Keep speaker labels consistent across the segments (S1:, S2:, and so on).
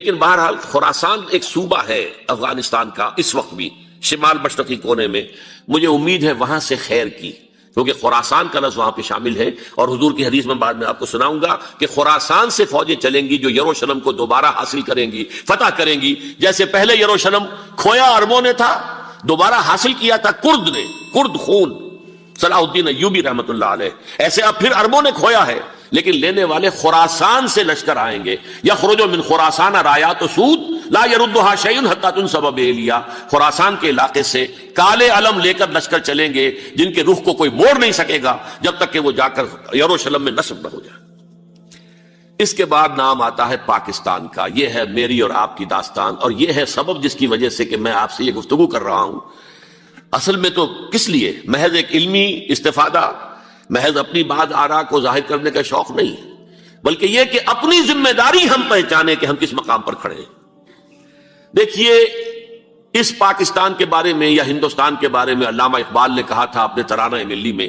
S1: لیکن بہرحال خراسان ایک صوبہ ہے افغانستان کا اس وقت بھی شمال مشرقی کونے میں. مجھے امید ہے وہاں سے خیر کی، کیونکہ خراسان کا لفظ وہاں پہ شامل ہے، اور حضور کی حدیث میں بعد میں آپ کو سناؤں گا کہ خراسان سے فوجیں چلیں گی جو یروشلم کو دوبارہ حاصل کریں گی، فتح کریں گی. جیسے پہلے یروشلم کھویا عربوں نے تھا، دوبارہ حاصل کیا تھا کرد نے، کرد خون صلاح الدین ایوبی رحمت اللہ علیہ، ایسے اب پھر عربوں نے کھویا ہے، لیکن لینے والے خراسان سے لشکر آئیں گے. یخرج من خراسان رایات سود لا یردها شیء حتی تنصب بإیلیا. خراسان کے علاقے سے کالے علم لے کر لشکر چلیں گے جن کے رخ کو کوئی موڑ نہیں سکے گا جب تک کہ وہ جا کر یروشلم میں نصب نہ ہو جائے. اس کے بعد نام آتا ہے پاکستان کا. یہ ہے میری اور آپ کی داستان، اور یہ ہے سبب جس کی وجہ سے کہ میں آپ سے یہ گفتگو کر رہا ہوں. اصل میں تو کس لیے؟ محض ایک علمی استفادہ، محض اپنی بات آراء کو ظاہر کرنے کا شوق نہیں، بلکہ یہ کہ اپنی ذمہ داری ہم پہچانے کہ ہم کس مقام پر کھڑے ہیں. دیکھیے، اس پاکستان کے بارے میں یا ہندوستان کے بارے میں علامہ اقبال نے کہا تھا اپنے ترانہ ملی میں،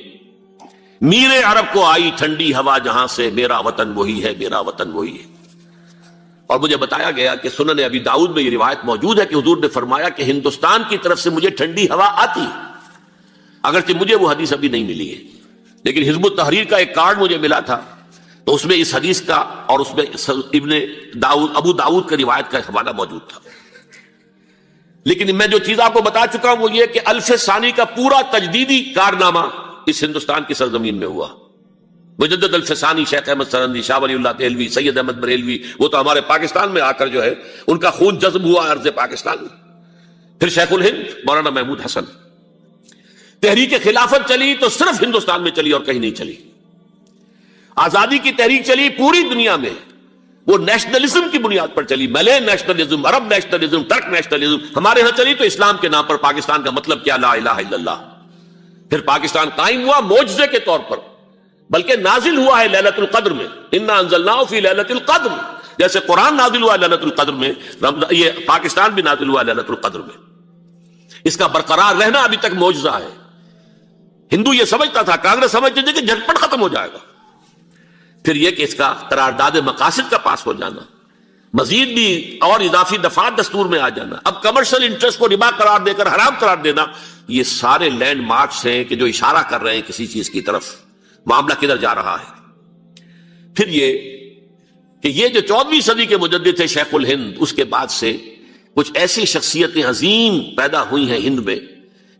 S1: میر عرب کو آئی ٹھنڈی ہوا جہاں سے، میرا وطن وہی ہے، میرا وطن وہی ہے. اور مجھے بتایا گیا کہ سنن ابی داؤد میں یہ روایت موجود ہے کہ حضور نے فرمایا کہ ہندوستان کی طرف سے مجھے ٹھنڈی ہوا آتی، اگرچہ مجھے وہ حدیث ابھی نہیں ملی ہے، لیکن حزب التحریر کا ایک کارڈ مجھے ملا تھا، تو اس میں اس حدیث کا اور اس میں ابن داؤد ابو داؤد کا روایت کا حوالہ موجود تھا. لیکن میں جو چیز آپ کو بتا چکا ہوں وہ یہ کہ الف ثانی کا پورا تجدیدی کارنامہ اس ہندوستان کی سرزمین میں ہوا. مجدد الف ثانی شیخ احمد سرندی، شاہ ولی اللہ دہلوی، سید احمد بریلوی، وہ تو ہمارے پاکستان میں آ کر جو ہے ان کا خون جذب ہوا ارض پاکستان میں. پھر شیخ الہند مولانا محمود حسن. تحریک خلافت چلی تو صرف ہندوستان میں چلی اور کہیں نہیں چلی. آزادی کی تحریک چلی پوری دنیا میں، وہ نیشنلزم کی بنیاد پر چلی، ملے نیشنلزم، عرب نیشنلزم، ترک نیشنلزم. ہمارے ہاں چلی تو اسلام کے نام پر پاکستان کا مطلب کیا؟ لا الہ الا اللہ. پھر پاکستان قائم ہوا معجزے کے طور پر، بلکہ نازل ہوا ہے لیلۃ القدر میں، انا انزلناہ فی لیلۃ القدر. جیسے قرآن نازل ہوا ہے لیلۃ القدر میں، یہ پاکستان بھی نازل ہوا ہے لیلۃ القدر میں. اس کا برقرار رہنا ابھی تک معجزہ ہے. ہندو یہ سمجھتا تھا، کانگریس سمجھتی تھی کہ جھٹپٹ ختم ہو جائے گا. پھر یہ کہ اس کا قرارداد مقاصد کا پاس ہو جانا، مزید بھی اور اضافی دفعات دستور میں آ جانا، اب کمرشل انٹرسٹ کو ربا قرار دے کر حرام قرار دینا، یہ سارے لینڈ مارکس ہیں کہ جو اشارہ کر رہے ہیں کسی چیز کی طرف، معاملہ کدھر جا رہا ہے. پھر یہ کہ یہ جو 14ویں صدی کے مجدد تھے شیخ الہند، اس کے بعد سے کچھ ایسی شخصیتیں عظیم پیدا ہوئی ہیں ہند میں،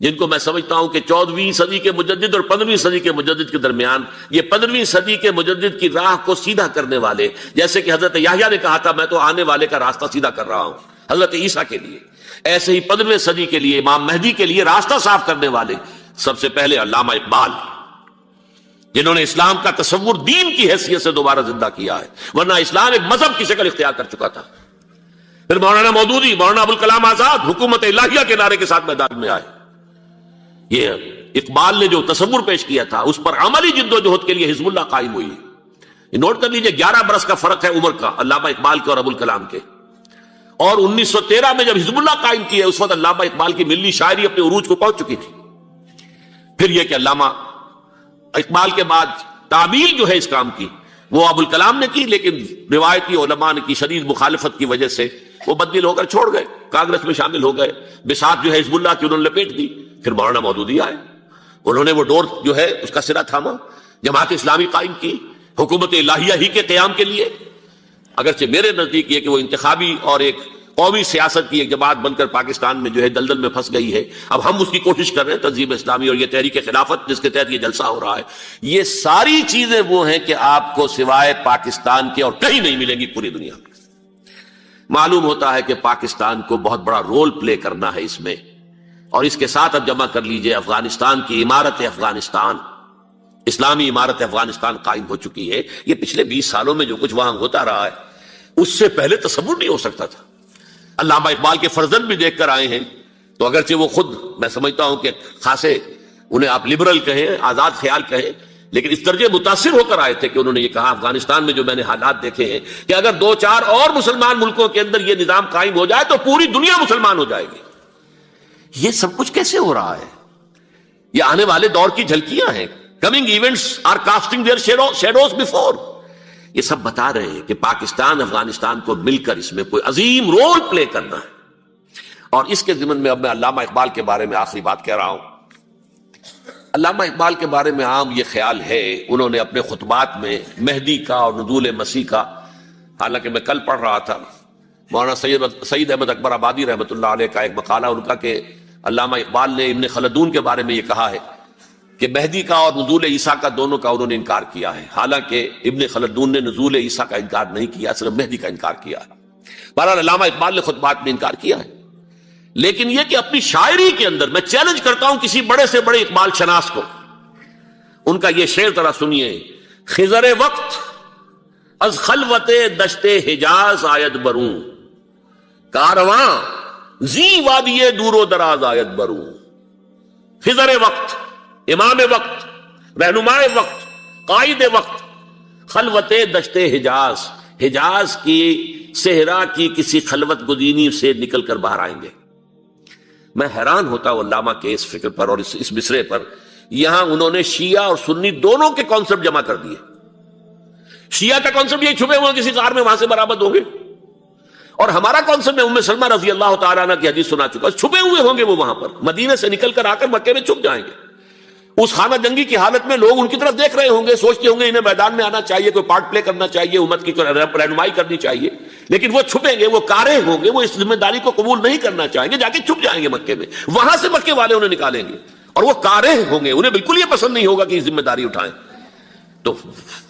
S1: جن کو میں سمجھتا ہوں کہ 14ویں صدی کے مجدد اور 15ویں صدی کے مجدد کے درمیان یہ 15ویں صدی کے مجدد کی راہ کو سیدھا کرنے والے، جیسے کہ حضرت یحییٰ نے کہا تھا میں تو آنے والے کا راستہ سیدھا کر رہا ہوں حضرت عیسیٰ کے لیے، ایسے ہی 15ویں صدی کے لیے امام مہدی کے لیے راستہ صاف کرنے والے سب سے پہلے علامہ اقبال، جنہوں نے اسلام کا تصور دین کی حیثیت سے دوبارہ زندہ کیا ہے، ورنہ اسلام ایک مذہب کی شکل اختیار کر چکا تھا. پھر مولانا مودودی، مولانا ابوالکلام آزاد حکومت الہیہ کے نعرے کے ساتھ میدان میں آئے. یہ اقبال نے جو تصور پیش کیا تھا اس پر عملی جد و جہد کے لیے حزب اللہ قائم ہوئی. نوٹ کر لیجئے 11 برس کا فرق ہے عمر کا علامہ اقبال کے اور ابوالکلام کے. اور 1913 میں جب حزب اللہ قائم کیا اس وقت علامہ اقبال کی ملی شاعری اپنے عروج کو پہنچ چکی تھی. پھر یہ کہ علامہ اقبال کے بعد تعمیل جو ہے اس کام کی وہ ابوالکلام نے کی، لیکن روایتی علماء نے کی شدید مخالفت کی وجہ سے وہ بددل ہو کر چھوڑ گئے، کانگریس میں شامل ہو گئے، بساط جو ہے حزب اللہ کی انہوں نے لپیٹ دی. پھر مولانا مودودی آئے، انہوں نے وہ ڈور جو ہے اس کا سرا تھاما، جماعت اسلامی قائم کی حکومت الہیہ ہی کے قیام کے لیے. اگرچہ میرے نزدیک یہ کہ وہ انتخابی اور ایک قومی سیاست کی ایک جماعت بن کر پاکستان میں جو ہے دلدل میں پھنس گئی ہے. اب ہم اس کی کوشش کر رہے ہیں، تنظیم اسلامی اور یہ تحریک خلافت جس کے تحت یہ جلسہ ہو رہا ہے. یہ ساری چیزیں وہ ہیں کہ آپ کو سوائے پاکستان کے اور کہیں نہیں ملیں گی پوری دنیا میں. معلوم ہوتا ہے کہ پاکستان کو بہت بڑا رول پلے کرنا ہے اس میں. اور اس کے ساتھ اب جمع کر لیجئے افغانستان کی عمارت افغانستان، اسلامی عمارت افغانستان قائم ہو چکی ہے. یہ پچھلے 20 سالوں میں جو کچھ وہاں ہوتا رہا ہے اس سے پہلے تصور نہیں ہو سکتا تھا. علامہ اقبال کے فرزند بھی دیکھ کر آئے ہیں، تو اگرچہ وہ خود میں سمجھتا ہوں کہ خاصے انہیں آپ لبرل کہیں، آزاد خیال کہیں، لیکن اس درجے متاثر ہو کر آئے تھے کہ انہوں نے یہ کہا افغانستان میں جو میں نے حالات دیکھے ہیں کہ اگر 2-4 اور مسلمان ملکوں کے اندر یہ نظام قائم ہو جائے تو پوری دنیا مسلمان ہو جائے گی. یہ سب کچھ کیسے ہو رہا ہے؟ یہ آنے والے دور کی جھلکیاں ہیں. Coming events are casting their shadows before. یہ سب بتا رہے ہیں کہ پاکستان افغانستان کو مل کر اس میں کوئی عظیم رول پلے کرنا ہے. اور اس کے ضمن میں اب میں علامہ اقبال کے بارے میں آخری بات کہہ رہا ہوں. علامہ اقبال کے بارے میں عام یہ خیال ہے، انہوں نے اپنے خطبات میں مہدی کا اور نزول مسیح کا، حالانکہ میں کل پڑھ رہا تھا مولانا سعید احمد اکبر آبادی رحمۃ اللہ علیہ کا ایک مقالہ ان کا کہ علامہ اقبال نے ابن خلدون کے بارے میں یہ کہا ہے کہ مہدی کا اور نزول عیسیٰ کا دونوں کا انہوں نے انکار کیا ہے، حالانکہ ابن خلدون نے نزول عیسیٰ کا انکار نہیں کیا، صرف مہدی کا انکار کیا ہے. بہرحال علامہ اقبال نے خطبات میں انکار کیا ہے، لیکن یہ کہ اپنی شاعری کے اندر میں چیلنج کرتا ہوں کسی بڑے سے بڑے اقبال شناس کو، ان کا یہ شعر ذرا سنیے. خضر وقت از خلوت دشت حجاز آید بروں، کارواں زی وادی دور و دراز آید بروں. خضر وقت، امام وقت، رہنمائے وقت، قائد وقت، خلوت دشت حجاز، حجاز کی صحرا کی کسی خلوت گزینی سے نکل کر باہر آئیں گے. میں حیران ہوتا ہوں علامہ کے اس فکر پر اور اس مصرے پر. یہاں انہوں نے شیعہ اور سنی دونوں کے کانسیپٹ جمع کر دیے. شیعہ کا کانسیپٹ یہ چھپے ہوئے کسی غار میں وہاں سے برآمد ہوں گے، اور ہمارا کانسیپٹ میں ام سلمہ رضی اللہ تعالیٰ عنہ کی حدیث سنا چکا، چھپے ہوئے ہوں گے وہ وہاں پر، مدینے سے نکل کر آ کر مکے میں چھپ جائیں گے. اس خانہ جنگی کی حالت میں لوگ ان کی طرف دیکھ رہے ہوں گے، سوچتے ہوں گے انہیں میدان میں آنا چاہیے، کوئی پارٹ پلے کرنا چاہیے، امت کی رہنمائی کرنی چاہیے، لیکن وہ چھپیں گے، وہ کارے ہوں گے، وہ اس ذمہ داری کو قبول نہیں کرنا چاہیں گے، جا کے چھپ جائیں گے مکے میں. وہاں سے مکے والے انہیں نکالیں گے، اور وہ کارے ہوں گے، انہیں بالکل یہ پسند نہیں ہوگا کہ یہ ذمہ داری اٹھائیں. تو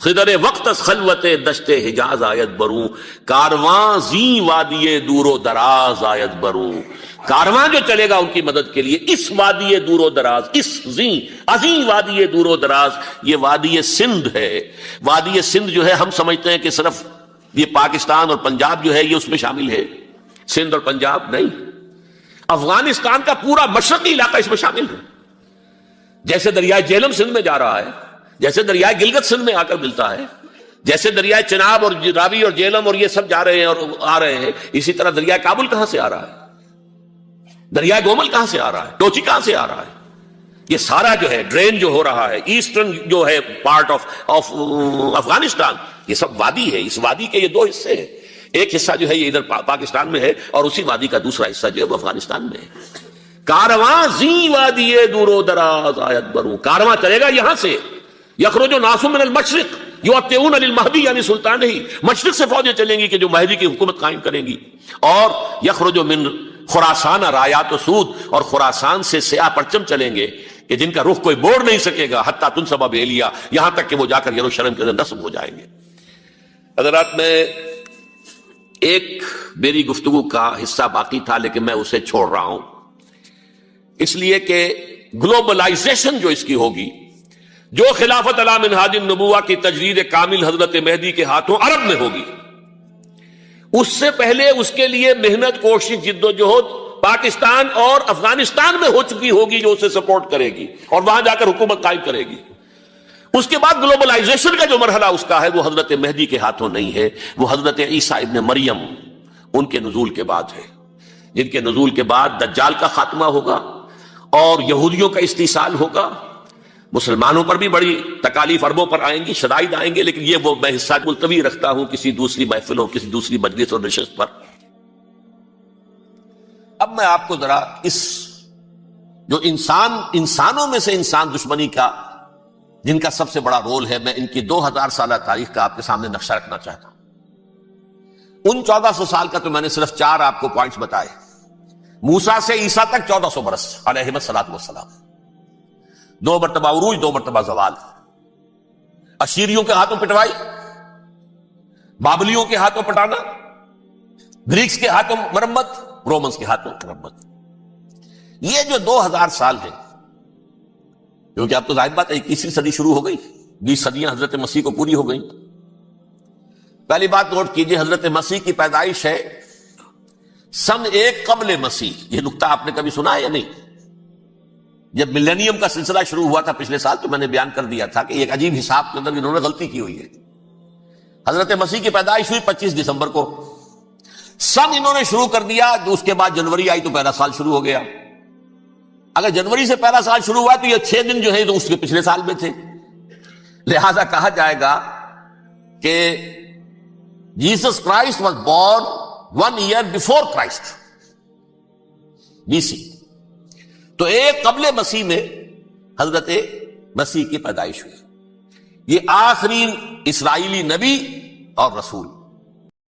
S1: خضر وقت از خلوت دشت حجاز آیت بروں، کارواں زی وادی دور و دراز آیت بروں. کارواں جو چلے گا ان کی مدد کے لیے اس وادی دور و دراز، اس عظیم وادی دور و دراز، یہ وادی سندھ ہے. وادی سندھ جو ہے ہم سمجھتے ہیں کہ صرف یہ پاکستان اور پنجاب جو ہے یہ اس میں شامل ہے، سندھ اور پنجاب نہیں، افغانستان کا پورا مشرقی علاقہ اس میں شامل ہے. جیسے دریائے جہلم سندھ میں جا رہا ہے، جیسے دریائے گلگت سندھ میں آ کر ملتا ہے، جیسے دریائے چناب اور راوی اور جہلم اور یہ سب جا رہے ہیں اور آ رہے ہیں، اسی طرح دریائے کابل کہاں سے آ رہا ہے، دریائے گومل کہاں سے آ رہا ہے، ٹوچی کہاں سے آ رہا ہے. یہ سارا جو ہے ڈرین جو ہو رہا ہے، ایسٹرن جو ہے پارٹ آف افغانستان، یہ سب وادی ہے. اس وادی کے یہ دو حصے ہیں، ایک حصہ جو ہے یہ ادھر پاکستان میں ہے، اور اسی وادی کا دوسرا حصہ جو ہے وہ افغانستان میں ہے. کارواں زی وادی دور و دراز آیت بروں، کارواں چلے گا یہاں سے. یخرج ناس من المشرق یؤتون للمہدی یعنی سلطان ہی، مشرق سے فوجیں چلیں گی کہ جو مہدی کی حکومت قائم کریں گی. اور یخرج من خراسان رایات و سود، اور خراسان سے سیاہ پرچم چلیں گے کہ جن کا رخ کوئی موڑ نہیں سکے گا، حتیٰ تنصب بیلیا، یہاں تک کہ وہ جا کر یروشلم کے اندر نصب ہو جائیں گے. حضرات، میں ایک میری گفتگو کا حصہ باقی تھا لیکن میں اسے چھوڑ رہا ہوں، اس لیے کہ گلوبلائزیشن جو اس کی ہوگی، جو خلافت علی منہاج النبوہ کی تجدید کامل حضرت مہدی کے ہاتھوں عرب میں ہوگی، اس سے پہلے اس کے لیے محنت، کوشش، جد و جہد پاکستان اور افغانستان میں ہو چکی ہوگی جو اسے سپورٹ کرے گی اور وہاں جا کر حکومت قائم کرے گی. اس کے بعد گلوبلائزیشن کا جو مرحلہ اس کا ہے وہ حضرت مہدی کے ہاتھوں نہیں ہے، وہ حضرت عیسیٰ ابن مریم ان کے نزول کے بعد ہے، جن کے نزول کے بعد دجال کا خاتمہ ہوگا اور یہودیوں کا استحصال ہوگا. مسلمانوں پر بھی بڑی تکالیف عربوں پر آئیں گی، شدائد آئیں گے، لیکن یہ وہ میں حصہ ملتوی رکھتا ہوں کسی دوسری محفلوں، کسی دوسری مجلس اور نشست پر. اب میں آپ کو ذرا اس جو انسانوں میں سے انسان دشمنی کا جن کا سب سے بڑا رول ہے، میں ان کی 2000 سالہ تاریخ کا آپ کے سامنے نقشہ رکھنا چاہتا ہوں. ان 1400 سال کا تو میں نے صرف 4 آپ کو پوائنٹس بتائے. موسیٰ سے عیسیٰ تک 1400 برس علیہ الصلوۃ والسلام، 2 مرتبہ عروج، 2 مرتبہ زوال، اشیریوں کے ہاتھوں پٹوائی، بابلیوں کے ہاتھوں پٹانا، گریکس کے ہاتھوں مرمت، رومنس کے ہاتھوں مرمت. یہ جو 2000 سال ہیں، کیونکہ اب تو ظاہر بات ہے 21ویں صدی شروع ہو گئی، 20 صدیاں حضرت مسیح کو پوری ہو گئی. پہلی بات نوٹ کیجئے، حضرت مسیح کی پیدائش ہے سن 1 قبل مسیح. یہ نقطہ آپ نے کبھی سنا ہے یا نہیں؟ جب ملینیم کا سلسلہ شروع ہوا تھا پچھلے سال تو میں نے بیان کر دیا تھا کہ ایک عجیب حساب کے اندر انہوں نے غلطی کی ہوئی ہے. حضرت مسیح کی پیدائش ہوئی 25 دسمبر کو، سن انہوں نے شروع کر دیا، اس کے بعد جنوری آئی تو پہلا سال شروع ہو گیا. اگر جنوری سے پہلا سال شروع ہوا تو یہ 6 دن جو ہے تو اس کے پچھلے سال میں تھے. لہذا کہا جائے گا کہ Jesus Christ was born 1 year before Christ BC. تو ایک قبل مسیح میں حضرت مسیح کی پیدائش ہوئی. یہ آخری اسرائیلی نبی اور رسول